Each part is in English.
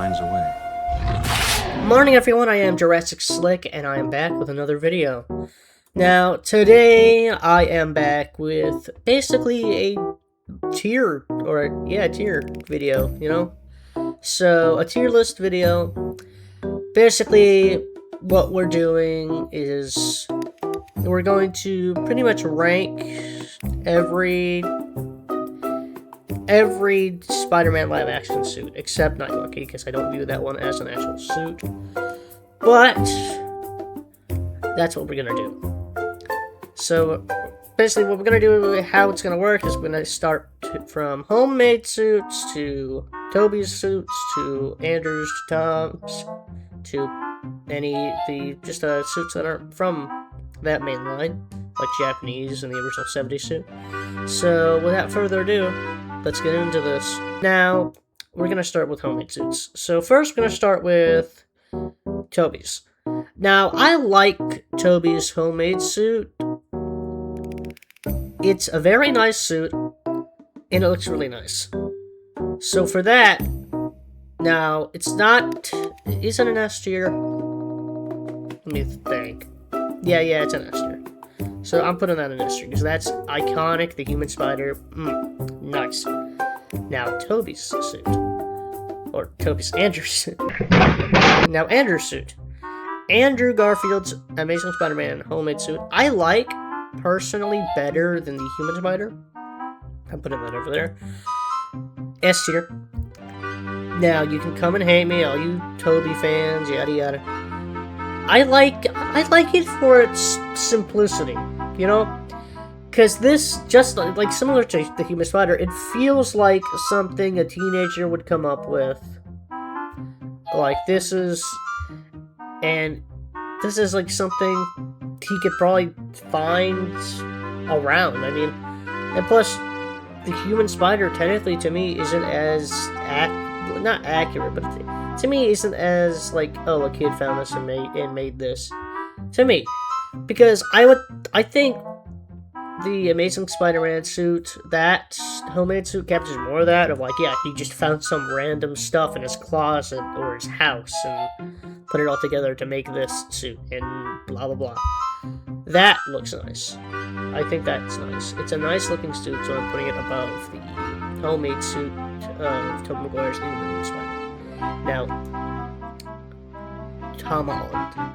finds a way. Morning everyone, I am Jurassic Slick and I am back with another video. Now, today I am back with basically a tier video, you know? So, a tier list video. Basically, what we're doing is we're going to pretty much rank every Spider-Man live-action suit, except Night Monkey, because I don't view that one as an actual suit. But that's what we're gonna do. So basically, what we're gonna do, how it's gonna work, is we're gonna start from homemade suits to Tobey's suits to Andrew's to Tom's to suits that aren't from that main line, like Japanese and the original 70s suit. So without further ado, let's get into this. Now, we're going to start with homemade suits. So first, we're going to start with Tobey's. Now, I like Tobey's homemade suit. It's a very nice suit, and it looks really nice. So for that, now, isn't an S tier? Let me think. Yeah, it's an S tier. So I'm putting that in S tier, because that's iconic, the human spider. Nice. Now, Tobey's suit. Or Andrew's suit. Now, Andrew's suit. Andrew Garfield's Amazing Spider-Man homemade suit. I like, personally, better than the human spider. I'm putting that over there. S tier. Now, you can come and hate me, all you Tobey fans, yada yada. I like it for its simplicity, you know? Because this, just like similar to the human spider, it feels like something a teenager would come up with. Like, this is like something he could probably find around. I mean, and plus, the human spider, technically, to me, isn't as not accurate, but to me, isn't as like, oh, a kid found this and made this. To me, because I think the Amazing Spider-Man suit, that homemade suit, captures more of that, of like, yeah, he just found some random stuff in his closet or his house and put it all together to make this suit, and blah blah blah. That looks nice. I think that's nice. It's a nice looking suit, so I'm putting it above the homemade suit of Tobey Maguire's Amazing Spider-Man. Now, Tom Holland.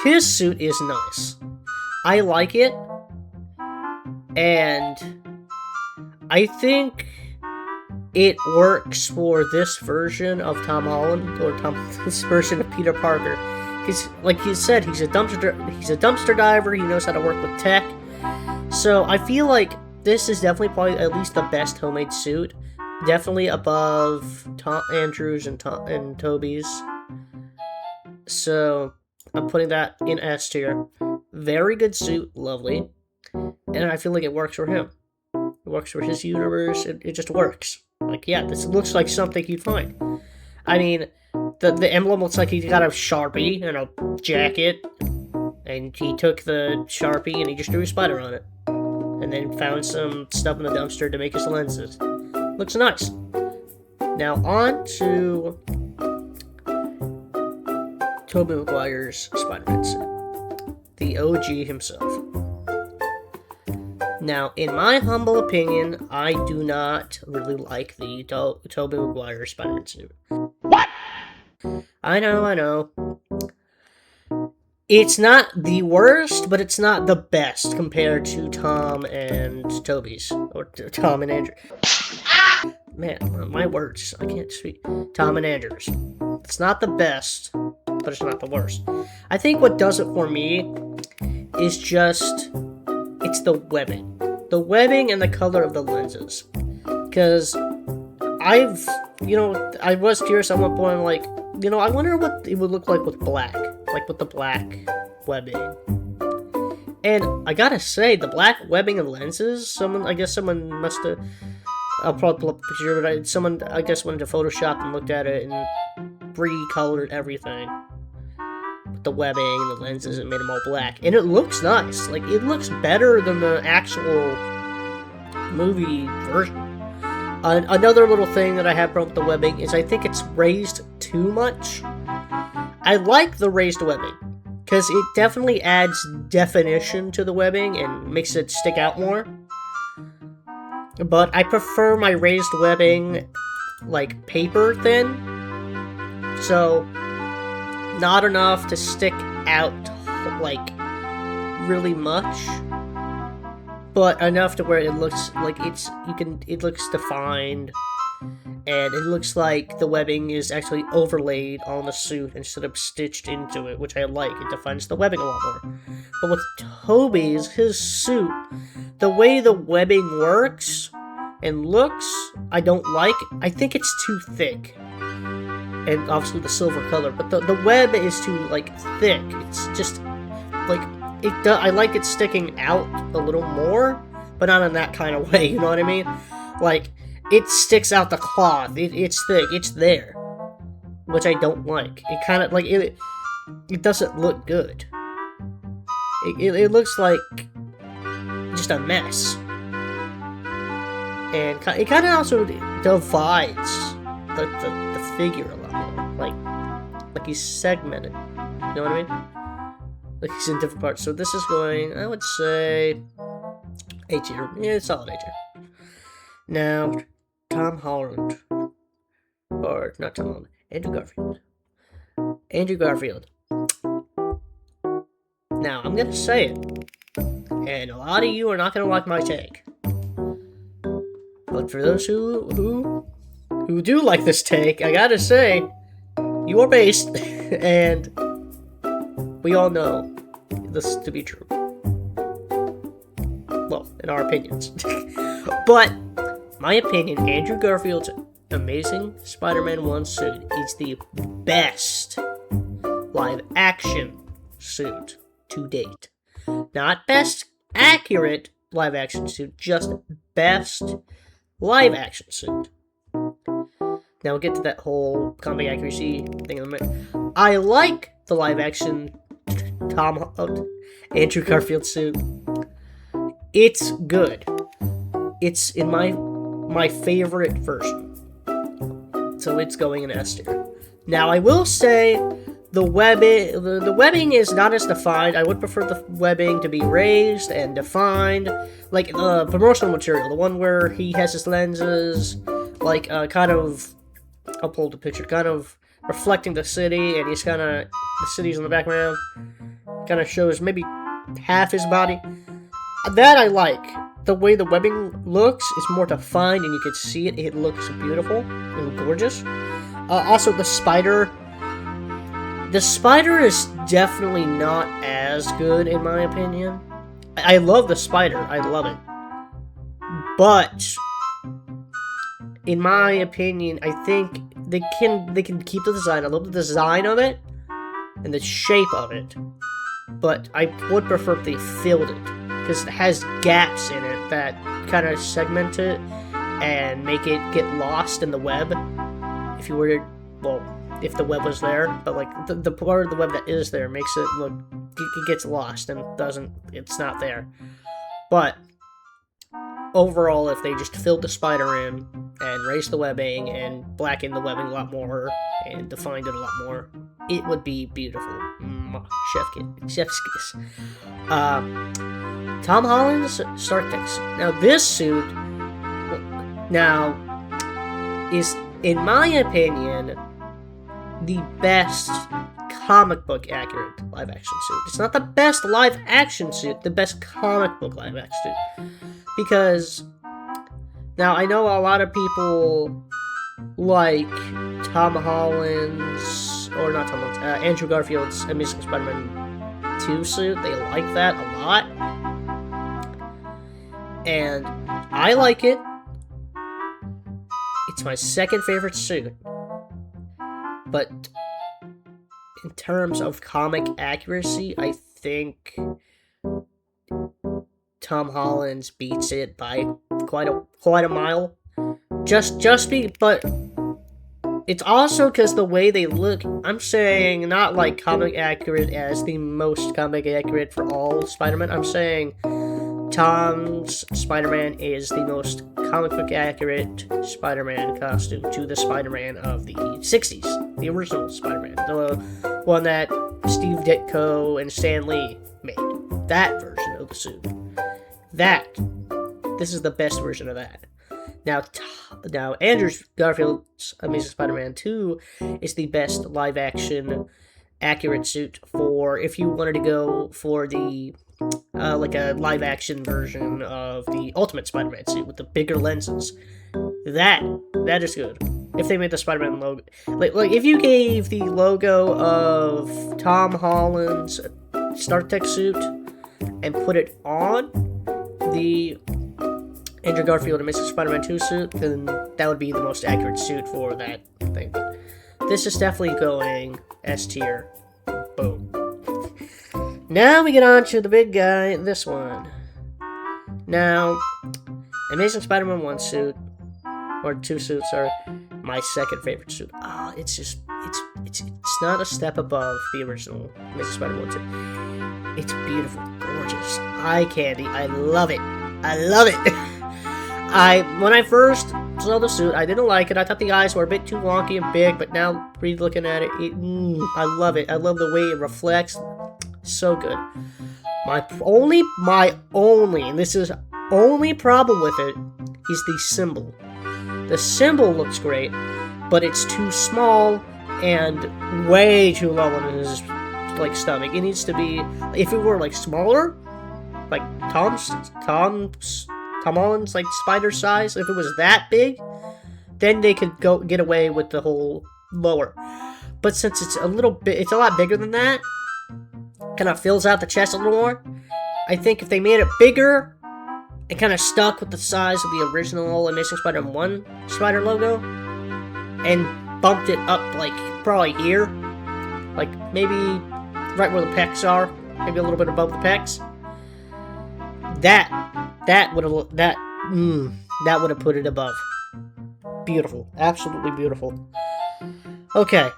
His suit is nice. I like it. And I think it works for this version of Tom Holland, or this version of Peter Parker. Because, like he said, he's a dumpster diver. He knows how to work with tech. So I feel like this is definitely probably at least the best homemade suit. Definitely above Andrew's and Tobey's. So I'm putting that in S tier. Very good suit, lovely. And I feel like it works for him. It works for his universe. It just works. Like, yeah, this looks like something you'd find. I mean, the emblem looks like he's got a Sharpie and a jacket. And he took the Sharpie and he just drew a spider on it. And then found some stuff in the dumpster to make his lenses. Looks nice. Now, on to Tobey Maguire's Spider-Man suit. The OG himself. Now, in my humble opinion, I do not really like the Tobey Maguire Spider-Man suit. What? I know. It's not the worst, but it's not the best compared to Tom and Tobey's. Or Tom and Andrew. Man, my words. I can't speak. Tom and Andrew's. It's not the best, but it's not the worst. I think what does it for me is just... it's the webbing. The webbing and the color of the lenses. Because I was curious at one point, like, I wonder what it would look like with black. Like, with the black webbing. And I gotta say, the black webbing and lenses, someone must have... I'll probably pull up a picture, but someone, I guess, went into Photoshop and looked at it and recolored everything. With the webbing and the lenses, and made them all black. And it looks nice. Like, it looks better than the actual movie version. Another little thing that I have problem with the webbing is I think it's raised too much. I like the raised webbing, because it definitely adds definition to the webbing and makes it stick out more. But I prefer my raised webbing, like, paper thin. So, not enough to stick out, like, really much. But enough to where it looks like it looks defined. And it looks like the webbing is actually overlaid on the suit instead of stitched into it, which I like. It defines the webbing a lot more. But with Toby's, his suit, the way the webbing works and looks, I don't like. I think it's too thick. And obviously the silver color, but the web is too, like, thick. It's just, like, I like it sticking out a little more, but not in that kind of way, you know what I mean? Like, it sticks out the cloth. It's thick. It's there. Which I don't like. It kind of, like, it doesn't look good. It looks like just a mess. And it kind of also divides the figure a lot more. Like he's segmented. You know what I mean? Like he's in different parts. So this is going, I would say, A tier. Yeah, it's solid A tier. Now, Tom Holland. Or, not Tom Holland. Andrew Garfield. Andrew Garfield. Now, I'm gonna say it. And a lot of you are not gonna like my take. But for those who do like this take, I gotta say, you are based. And we all know this to be true. Well, in our opinions. But, my opinion, Andrew Garfield's Amazing Spider-Man 1 suit is the best live-action suit to date. Not best accurate live-action suit, just best live-action suit. Now we'll get to that whole comic accuracy thing in a minute. I like the live-action Andrew Garfield suit. It's good. It's in my favorite version. So it's going in S tier. Now I will say the webbing is not as defined. I would prefer the webbing to be raised and defined, like promotional material, the one where he has his lenses, like kind of. I'll pull the picture, kind of reflecting the city, and the city's in the background. Kind of shows maybe half his body. That I like. The way the webbing looks is more defined, and you can see it. It looks beautiful and gorgeous. Also, the spider. The spider is definitely not as good, in my opinion. I love the spider. I love it. But, in my opinion, I think they can keep the design. I love the design of it and the shape of it. But I would prefer if they filled it, because it has gaps in it that kind of segment it and make it get lost in the web. If you were, well, if the web was there, but like the part of the web that is there makes it look, it gets lost and it's not there. But overall, if they just filled the spider in and raised the webbing and blackened the webbing a lot more and defined it a lot more, it would be beautiful. Chef's kiss. Tom Holland's Stark Tech. Now this suit, is, in my opinion, the best comic book accurate live action suit. It's not the best live action suit, the best comic book live action suit. Because, now I know a lot of people like Tom Holland's, or not Tom Holland's, Andrew Garfield's Amazing Spider-Man 2 suit. They like that a lot. And I like it. It's my second favorite suit. But in terms of comic accuracy, I think Tom Holland's beats it by quite a mile. But it's also because the way they look. I'm saying not like comic accurate as the most comic accurate for all Spider-Man. I'm saying Tom's Spider-Man is the most comic book accurate Spider-Man costume to the Spider-Man of the 60s. The original Spider-Man. The one that Steve Ditko and Stan Lee made. That version of the suit. This is the best version of that. Now Andrew Garfield's Amazing Spider-Man 2 is the best live-action accurate suit for if you wanted to go for the like a live-action version of the Ultimate Spider-Man suit with the bigger lenses. That is good. If they made the Spider-Man logo, like if you gave the logo of Tom Holland's StarTech suit and put it on the Andrew Garfield Amazing Spider-Man 2 suit, then that would be the most accurate suit for that thing. But this is definitely going S tier. Boom. Now we get on to the big guy, this one. Now, Amazing Spider-Man 1 suit, or 2 suits, are my second favorite suit. It's not a step above the original Amazing Spider-Man 2. It's beautiful, gorgeous, eye candy. I love it. When I first saw the suit, I didn't like it. I thought the eyes were a bit too wonky and big, but now, re-looking at it, I love it. I love the way it reflects. So good. My only, and this is only problem with it, is the symbol. The symbol looks great, but it's too small and way too low on his stomach. It needs to be, if it were smaller, like Tom Holland's spider size, if it was that big, then they could get away with the whole lower. But since it's a lot bigger than that, kind of fills out the chest a little more. I think if they made it bigger, it kind of stuck with the size of the original Amazing Spider-Man 1 spider logo, and bumped it up probably here, maybe right where the pecs are, maybe a little bit above the pecs. That would have put it above. Beautiful, absolutely beautiful. Okay,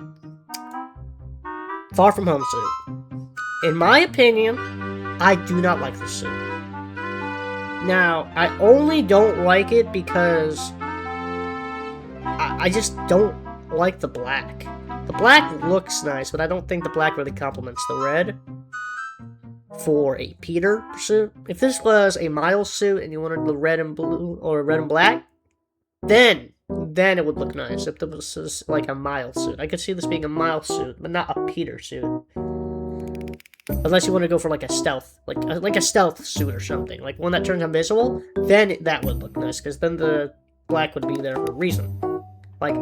Far From Home suit. In my opinion, I do not like this suit. Now, I only don't like it because I just don't like the black. The black looks nice, but I don't think the black really complements the red for a Peter suit. If this was a Miles suit and you wanted the red and blue or red and black, then it would look nice. If this was like a Miles suit, I could see this being a Miles suit, but not a Peter suit. Unless you want to go for a stealth, like a stealth suit or something, like one that turns invisible, then that would look nice, because then the black would be there for a reason. Like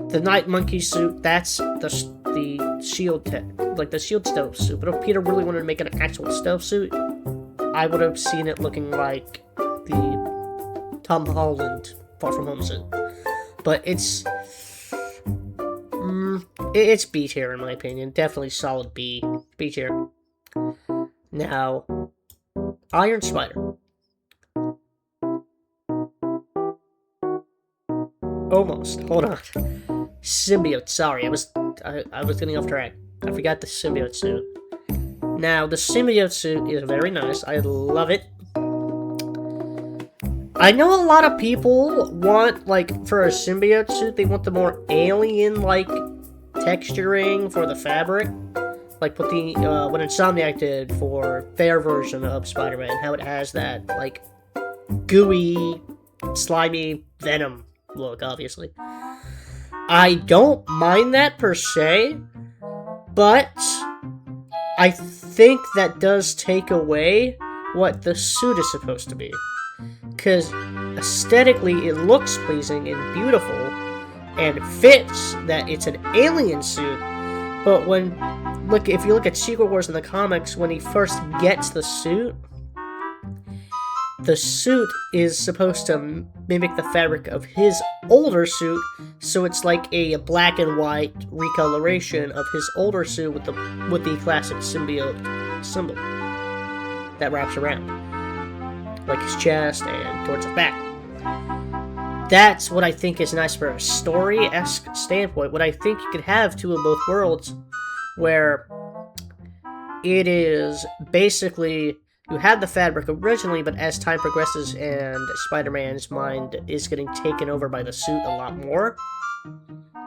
the Night Monkey suit, that's the shield the shield stealth suit. But if Peter really wanted to make an actual stealth suit, I would have seen it looking like the Tom Holland Far From Home suit. But it's B tier in my opinion. Definitely solid B tier. Now, Iron Spider. Almost. Hold on. Symbiote. Sorry, I was getting off track. I forgot the symbiote suit. Now, the symbiote suit is very nice. I love it. I know a lot of people want, for a symbiote suit, they want the more alien-like texturing for the fabric. Like what what Insomniac did for their version of Spider-Man. How it has that, gooey, slimy Venom look, obviously. I don't mind that per se, but I think that does take away what the suit is supposed to be. Because aesthetically it looks pleasing and beautiful and fits that it's an alien suit, but if you look at Secret Wars in the comics, when he first gets the suit is supposed to mimic the fabric of his older suit, so it's like a black and white recoloration of his older suit with the classic symbiote symbol that wraps around, like his chest and towards his back. That's what I think is nice for a story-esque standpoint. What I think you could have two of both worlds, where it is basically you had the fabric originally, but as time progresses and Spider-Man's mind is getting taken over by the suit a lot more,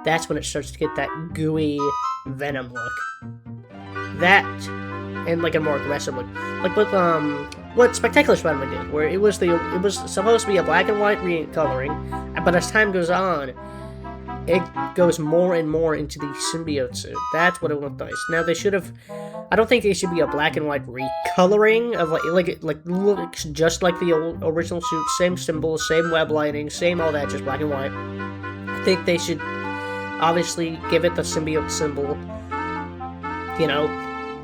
that's when it starts to get that gooey Venom look. That, and like a more aggressive look. Like with, what Spectacular Spider-Man did, where it was supposed to be a black and white recoloring, but as time goes on, it goes more and more into the symbiote suit. That's what it looked nice. Now they should have. I don't think it should be a black and white recoloring of like looks just like the original suit, same symbols, same web lighting, same all that, just black and white. I think they should obviously give it the symbiote symbol, you know,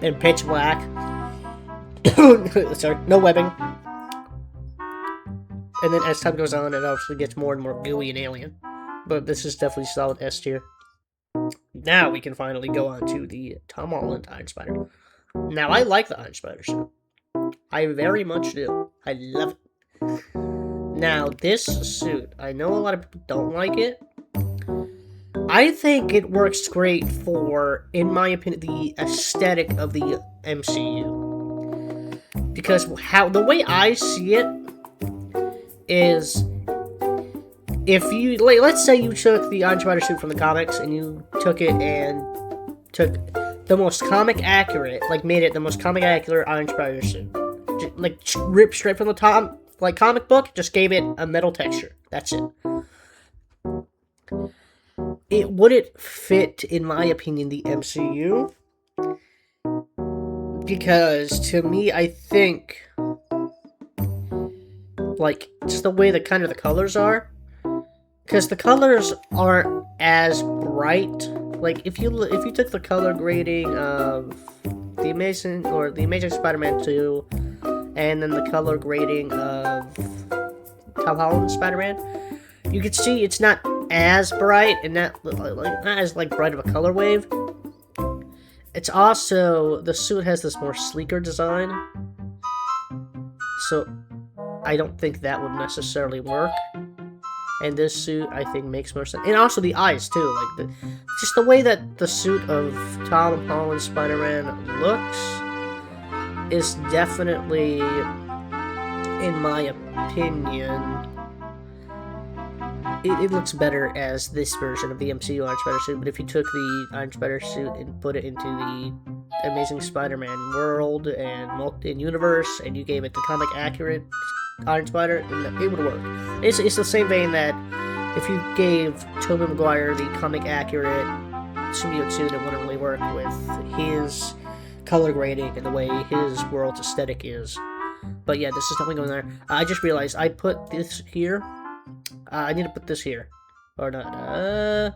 in pitch black. Sorry, no webbing. And then as time goes on, it obviously gets more and more gooey and alien. But this is definitely solid S tier. Now we can finally go on to the Tom Holland Iron Spider. Now, I like the Iron Spider suit. I very much do. I love it. Now, this suit, I know a lot of people don't like it. I think it works great for, in my opinion, the aesthetic of the MCU. Because the way I see it is, if you, let's say you took the Iron Spider suit from the comics and you took it and took the most comic accurate, made it the most comic accurate Iron Spider suit. Just, ripped straight from the top, comic book, just gave it a metal texture. That's it. It wouldn't fit, in my opinion, the MCU. Because, to me, I think, just the way the colors are, because the colors aren't as bright. If you took the color grading of the Amazing Spider-Man 2, and then the color grading of Tom Holland's Spider-Man, you could see it's not as bright and not as bright of a color wave. It's also, the suit has this more sleeker design, so I don't think that would necessarily work. And this suit, I think, makes more sense. And also the eyes, too. Just the way that the suit of Tom Holland's Spider-Man looks is definitely, in my opinion, it looks better as this version of the MCU Iron Spider suit. But if you took the Iron Spider suit and put it into the Amazing Spider-Man world and universe, and you gave it the comic accurate Iron Spider, then it would work. It's the same vein that if you gave Tobey Maguire the comic accurate symbiote suit, it wouldn't really work with his color grading and the way his world's aesthetic is. But yeah, this is definitely going there. I just realized I put this here. I need to put this here. Or not.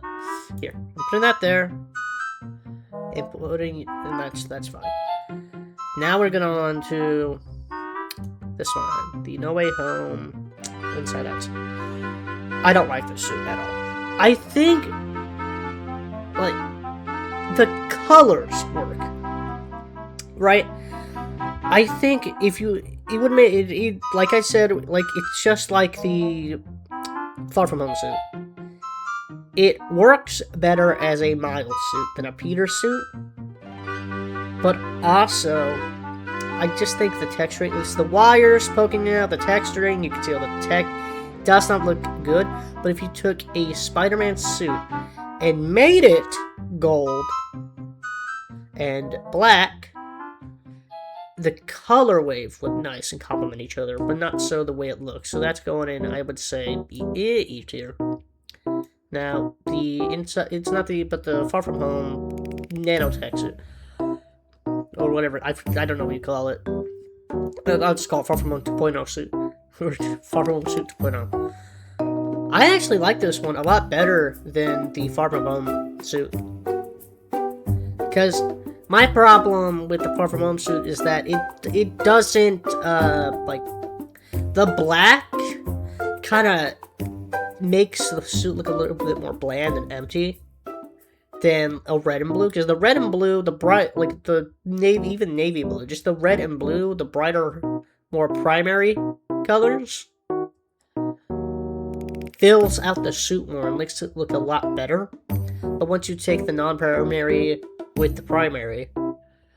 Here. I'm putting that there. And that's fine. Now we're going on to this one. The No Way Home Inside Out. I don't like this suit at all. I think, the colors work. Right? I think if it would make it, like I said, it's just like the Far From Home suit. It works better as a Miles suit than a Peter suit. But also, I just think the texturing, it's the wires poking out, the texturing, you can see all the tech, does not look good. But if you took a Spider-Man suit and made it gold and black, the color wave would nice and complement each other, but not so the way it looks. So that's going in, I would say, E tier. Now, the inside, but the Far From Home nanotech suit, or whatever, I don't know what you call it. I'll just call it Far From Home 2.0 suit, or Far From Home suit 2.0. I actually like this one a lot better than the Far From Home suit, because my problem with the Far From Home suit is that it doesn't, the black kind of makes the suit look a little bit more bland and empty than a red and blue, because the red and blue, the bright, the navy, even navy blue, just the red and blue, the brighter, more primary colors, fills out the suit more and makes it look a lot better. But once you take the non-primary with the primary,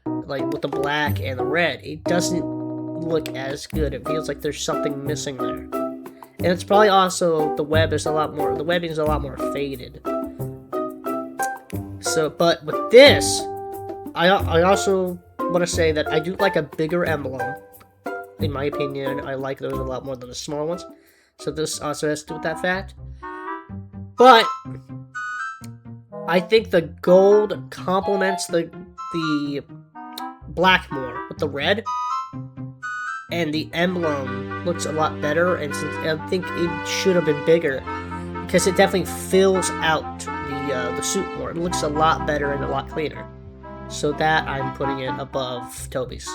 with the black and the red, it doesn't look as good. It feels like there's something missing there. And it's probably also the webbing is a lot more faded. So, but with this, I also want to say that I do like a bigger emblem. In my opinion, I like those a lot more than the small ones. So this also has to do with that fact. But I think the gold complements the black more with the red. And the emblem looks a lot better, and I think it should have been bigger because it definitely fills out the suit more. It looks a lot better and a lot cleaner. So that I'm putting it above Tobey's.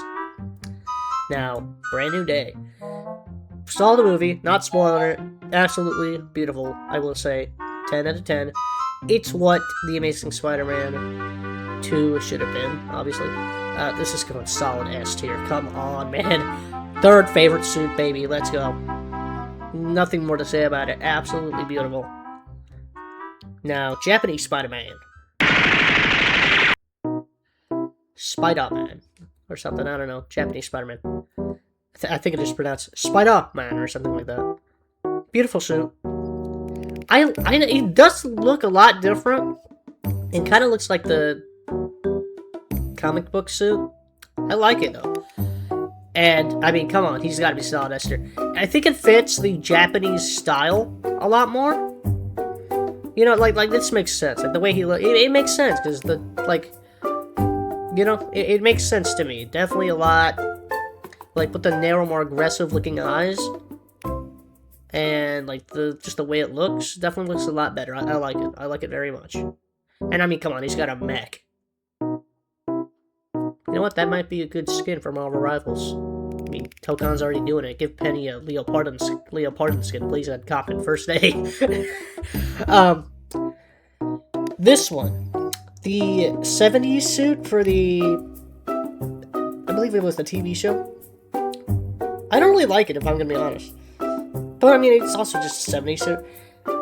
Now, Brand New Day. Saw the movie, not spoiling it. Absolutely beautiful, I will say. 10 out of 10. It's what The Amazing Spider-Man 2 should have been, obviously. This is going solid S tier. Come on, man. Third favorite suit, baby. Let's go. Nothing more to say about it. Absolutely beautiful. Now, Japanese Spider-Man. Spider-Man. Or something, I don't know. Japanese Spider-Man. I think it is pronounced Spider-Man or something like that. Beautiful suit. It does look a lot different. It kind of looks like the comic book suit. I like it, though. And, I mean, come on, he's got to be solid S tier. I think it fits the Japanese style a lot more. You know, like this makes sense. Like, the way he looks, it makes sense, because it makes sense to me. Definitely a lot, like, with the narrow, more aggressive-looking eyes. And, like, just the way it looks, definitely looks a lot better. I like it. I like it very much. And, I mean, come on, he's got a mech. You know what? That might be a good skin for Marvel Rivals. I mean, Tokon's already doing it. Give Penny a Leo Parton skin, please. I'd cop it first day. This one. The 70s suit for I believe it was the TV show. I don't really like it, if I'm gonna be honest. But, I mean, it's also just a 70s suit.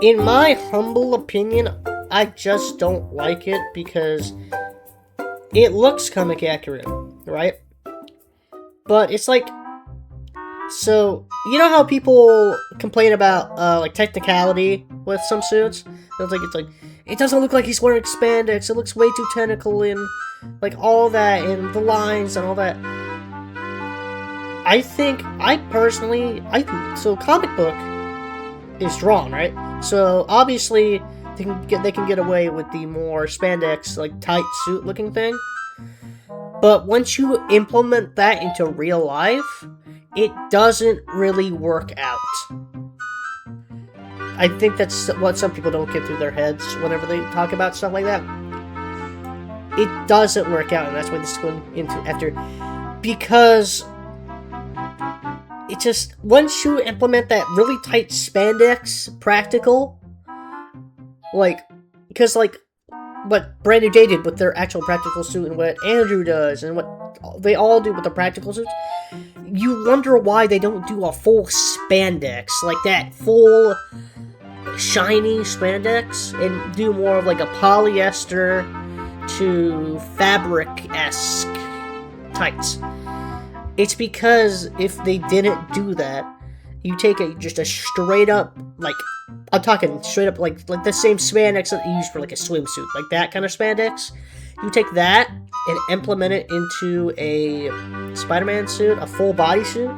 In my humble opinion, I just don't like it because it looks comic accurate, right? But it's like, so, you know how people complain about, like, technicality with some suits? It's like, it doesn't look like he's wearing spandex, it looks way too technical, and, like, all that, and the lines, and all that. So comic book is drawn, right? So, obviously, they can get away with the more spandex, like, tight suit-looking thing. But once you implement that into real life, it doesn't really work out. I think that's what some people don't get through their heads whenever they talk about stuff like that. It doesn't work out, and that's why this is going into after. Because it just, once you implement that really tight spandex practical, like, because, like, what Brand New Day did with their actual practical suit and what Andrew does and what they all do with the practical suits, you wonder why they don't do a full spandex, like that full shiny spandex, and do more of like a polyester to fabric-esque tights. It's because if they didn't do that, you take just a straight up, like, I'm talking straight up, like the same spandex that you use for, like, a swimsuit, like that kind of spandex. You take that and implement it into a Spider-Man suit, a full body suit.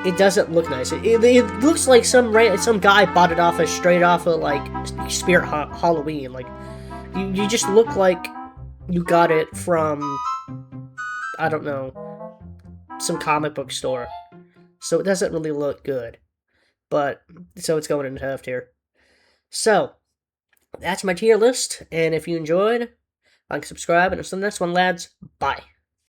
It doesn't look nice. It looks like some guy bought it straight off of, like, Spirit Halloween. Like, you just look like you got it from, I don't know, some comic book store. So it doesn't really look good. But, so it's going into F tier. So, that's my tier list. And if you enjoyed, like, subscribe. And until the next one, lads, bye.